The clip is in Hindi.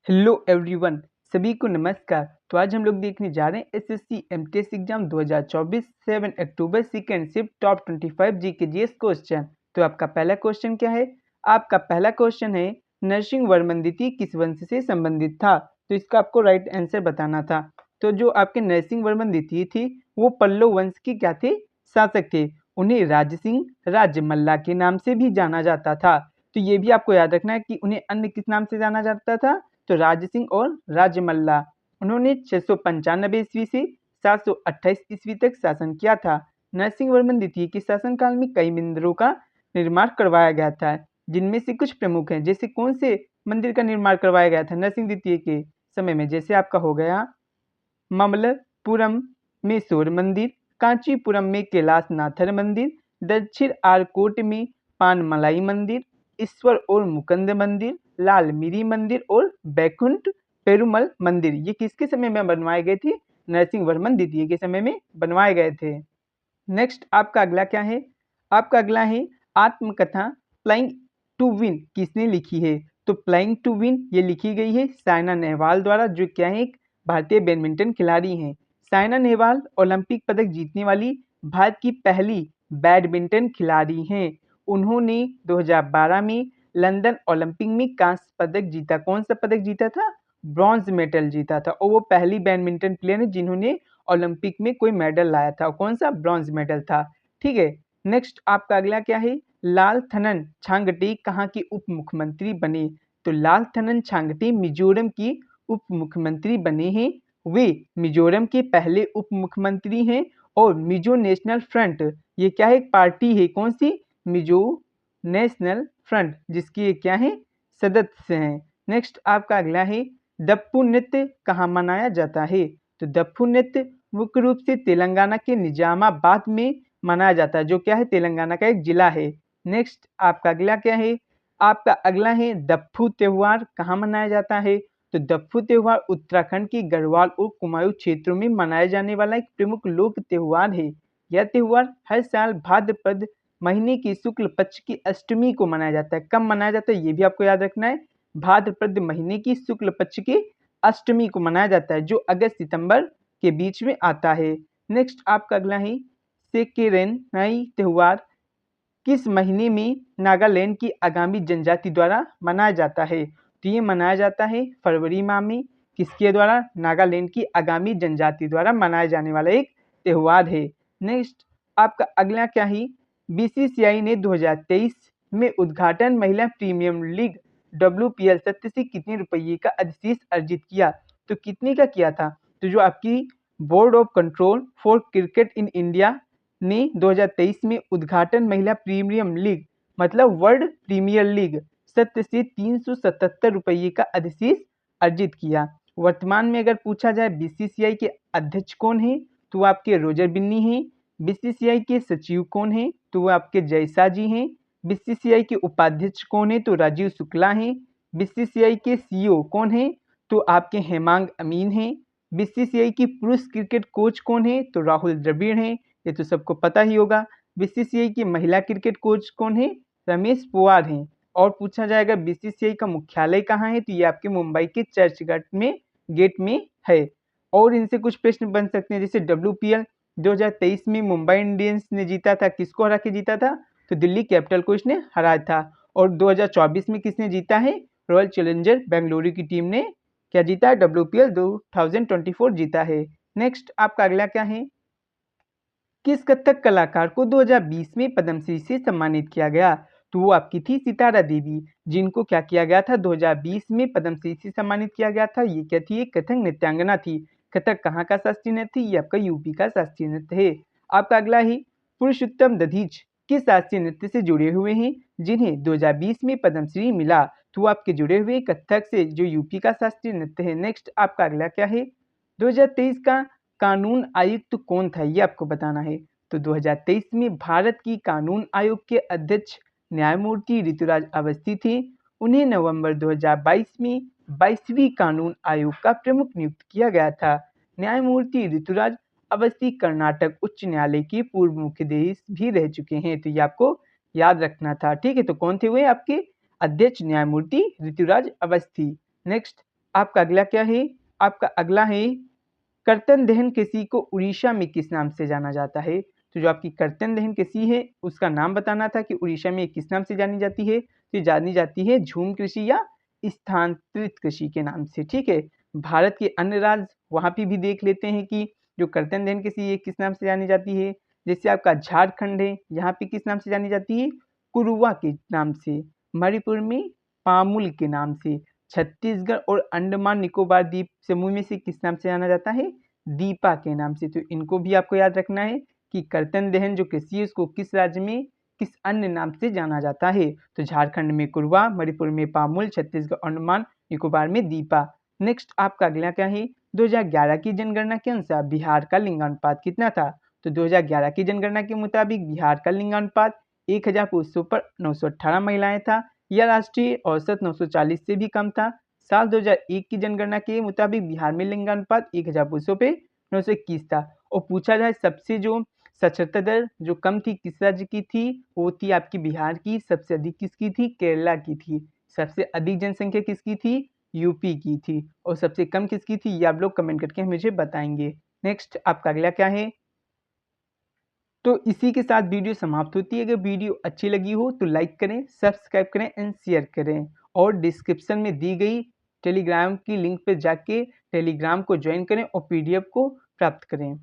हेलो एवरीवन, सभी को नमस्कार। तो आज हम लोग देखने जा रहे हैं एसएससी एमटीएस एग्जाम 2024 7 अक्टूबर second shift top 25 GK GS question. तो आपका पहला क्वेश्चन क्या है? आपका पहला क्वेश्चन है नरसिंह वर्मन द्वितीय किस वंश से संबंधित था? तो इसका आपको राइट आंसर बताना था। तो जो आपके नरसिंह वर्मन द्वितीय थी वो पल्लव वंश की क्या थे? शासक थे। उन्हें राजसिंह राजमल्ला के नाम से भी जाना जाता था। तो ये भी आपको याद रखना है कि उन्हें अन्य किस नाम से जाना जाता था? तो राज सिंह और राजमल्ला। उन्होंने 695 ईस्वी से 728 ईस्वी तक शासन किया था। नरसिंह वर्मन द्वितीय के शासनकाल में कई मंदिरों का निर्माण करवाया गया था, जिनमें से कुछ प्रमुख हैं। जैसे कौन से मंदिर का निर्माण करवाया गया था नरसिंह द्वितीय के समय में? जैसे आपका हो गया ममल्लपुरम में सूर्य मंदिर, कांचीपुरम में कैलाशनाथर मंदिर, दक्षिण आरकोट में पानमलाई मंदिर, ईश्वर और मुकुंद मंदिर, लाल मिरी मंदिर और बैकुंठ पेरुमल मंदिर। ये किसके समय में बनवाए गए थे? नरसिंह वर्मन द्वितीय के समय में बनवाए गए थे। नेक्स्ट आपका अगला क्या है? आपका अगला है आत्मकथा फ्लाइंग टू विन किसने लिखी है? तो फ्लाइंग टू विन ये लिखी गई है साइना नेहवाल द्वारा, जो क्या है एक भारतीय बैडमिंटन खिलाड़ी हैं। साइना नेहवाल ओलंपिक पदक जीतने वाली भारत की पहली बैडमिंटन खिलाड़ी हैं। उन्होंने 2012 में लंदन ओलंपिक में कांस्य पदक जीता। कौन सा पदक जीता था? ब्रॉन्ज मेडल जीता था। और वो पहली बैडमिंटन प्लेयर है जिन्होंने ओलंपिक में कोई मेडल लाया था। कौन सा? ब्रॉन्ज मेडल था। ठीक है। नेक्स्ट आपका अगला क्या है? लाल थनन छांगटे कहाँ के उप मुख्यमंत्री बने? तो लाल थनन छांगटे मिजोरम की उप मुख्यमंत्री बने हैं। वे मिजोरम के पहले उप मुख्यमंत्री हैं। और मिजो नेशनल फ्रंट ये क्या है? एक पार्टी है। कौन सी? मिजो नेशनल फ्रंट, जिसकी ये क्या है? सदस्य हैं। नेक्स्ट आपका अगला है दप्पू नृत्य कहाँ मनाया जाता है? तो दप्पू नृत्य मुख्य रूप से तेलंगाना के निजामाबाद में मनाया जाता है, जो क्या है? तेलंगाना का एक जिला है। नेक्स्ट आपका अगला क्या है? आपका अगला है दप्पू त्योहार कहाँ मनाया जाता है? तो दप्पू त्योहार उत्तराखंड के गढ़वाल और कुमाऊं क्षेत्रों में मनाया जाने वाला एक प्रमुख लोक त्योहार है। यह त्योहार हर साल भाद्रपद महीने की शुक्ल पक्ष की अष्टमी को मनाया जाता है। कब मनाया जाता है ये भी आपको याद रखना है। भाद्रपद महीने की शुक्ल पक्ष की अष्टमी को मनाया जाता है, जो अगस्त सितंबर के बीच में आता है। नेक्स्ट आपका अगला है सेकेरेनाई त्योहार किस महीने में नागालैंड की आगामी जनजाति द्वारा मनाया जाता है? तो ये मनाया जाता है फरवरी माह में। किसके द्वारा? नागालैंड की आगामी जनजाति द्वारा मनाया जाने वाला एक त्योहार है। नेक्स्ट आपका अगला क्या है? बीसीसीआई ने 2023 में उद्घाटन महिला प्रीमियम लीग WPL सत्य से कितने रुपये का अधिशेष अर्जित किया? तो कितने का किया था? तो जो आपकी board of control for cricket in India ने 2023 में उद्घाटन महिला प्रीमियम लीग मतलब वर्ल्ड प्रीमियर लीग सत्य से 377 रुपये का अधिशेष अर्जित किया। वर्तमान में अगर पूछा जाए बीसीसीआई के अध्यक्ष कौन है? तो वो आपके रोजर बिन्नी हैं। बीसीसीआई के सचिव कौन है? तो वो आपके जयसा जी हैं। बीसीसीआई के उपाध्यक्ष कौन है? तो राजीव शुक्ला हैं। बीसीसीआई के सीईओ कौन है? तो आपके हेमांग अमीन हैं। बीसीसीआई की पुरुष क्रिकेट कोच कौन है? तो राहुल द्रविड़ हैं। ये तो सबको पता ही होगा। बीसीसीआई की महिला क्रिकेट कोच कौन है? रमेश पुवार हैं। और पूछा जाएगा बीसीसीआई का मुख्यालय कहाँ है? तो ये आपके मुंबई के चर्चगेट में है। और इनसे कुछ प्रश्न बन सकते हैं, जैसे WPL 2023 में मुंबई इंडियंस ने जीता था, किसको हरा के जीता था? तो दिल्ली कैपिटल को इसने हराया था। और 2024 में किसने जीता है? रॉयल चैलेंजर बेंगलुरु की टीम ने क्या जीता है? WPL 2024 जीता है। नेक्स्ट आपका अगला क्या है? किस कथक कलाकार को 2020 में पद्मश्री से सम्मानित किया गया? तो वो आपकी थी सितारा देवी, जिनको क्या किया गया था? 2020 में पद्मश्री से सम्मानित किया गया था। ये क्या थी? एक कथक नृत्यांगना थी। कथक कहाँ का शास्त्रीय नृत्य? ये आपका यूपी का शास्त्रीय नृत्य है। आपका अगला ही पुरुषोत्तम दधीच किस शास्त्रीय नृत्य से जुड़े हुए हैं जिन्हें 2020 में पद्मश्री मिला? तो वो आपके जुड़े हुए कथक से, जो यूपी का शास्त्रीय नृत्य है। नेक्स्ट आपका अगला क्या है? 2023 का कानून आयुक्त कौन था? ये आपको बताना है। तो 2023 में भारत की कानून आयोग के अध्यक्ष न्यायमूर्ति ऋतुराज अवस्थी थे। उन्हें नवंबर 2022 में 22वीं कानून आयोग का प्रमुख नियुक्त किया गया था। न्यायमूर्ति ऋतुराज अवस्थी कर्नाटक उच्च न्यायालय के पूर्व मुख्याधीश भी रह चुके हैं। तो ये आपको याद रखना था। ठीक है, तो कौन थे वे? आपके अध्यक्ष न्यायमूर्ति ऋतुराज अवस्थी। नेक्स्ट आपका अगला क्या है? आपका अगला है कर्तन दहन कृषि को उड़ीसा में किस नाम से जाना जाता है? तो जो आपकी कर्तन दहन कृषि है उसका नाम बताना था कि उड़ीसा में किस नाम से जानी जाती है। तो ये जानी जाती है झूम कृषि या स्थानांतरित कृषि के नाम से। ठीक है, भारत के अन्य राज्य वहाँ पे भी देख लेते हैं कि जो कर्तन दहन कृषि है किस नाम से जानी जाती है। जैसे आपका झारखंड है, यहाँ पे किस नाम से जानी जाती है? कुरुवा के नाम से। मणिपुर में पामुल के नाम से। छत्तीसगढ़ और अंडमान निकोबार द्वीप समूह में से किस नाम से जाना जाता है? दीपा के नाम से। तो इनको भी आपको याद रखना है कि कर्तन दहन जो कृषि है उसको किस राज्य में किस अन्य नाम से जाना जाता है। तो झारखंड में कुरवा, मणिपुर में पामुल, छत्तीसगढ़ अंडमान निकोबार में दीपा। नेक्स्ट आपका अगला क्या है? 2011 की जनगणना के अनुसार बिहार का लिंगानुपात कितना था? तो 2011 की जनगणना के मुताबिक बिहार का लिंगानुपात 1000 पुरुषों पर 918 महिलाएं था। यह राष्ट्रीय औसत 940 से भी कम था। साल 2001 की जनगणना के मुताबिक बिहार में लिंगानुपात 1000 पुरुषों पे 921 था। और पूछा जाए सबसे जो साक्षरता दर जो कम थी किस राज्य की थी? वो थी आपकी बिहार की। सबसे अधिक किसकी थी? केरला की थी। सबसे अधिक जनसंख्या किसकी थी? यूपी की थी। और सबसे कम किसकी थी? ये आप लोग कमेंट करके मुझे बताएंगे। नेक्स्ट आपका अगला क्या है? तो इसी के साथ वीडियो समाप्त होती है। अगर वीडियो अच्छी लगी हो तो लाइक करें, सब्सक्राइब करें एंड शेयर करें। और डिस्क्रिप्शन में दी गई टेलीग्राम की लिंक पर जाके टेलीग्राम को ज्वाइन करें और पीडीएफ को प्राप्त करें।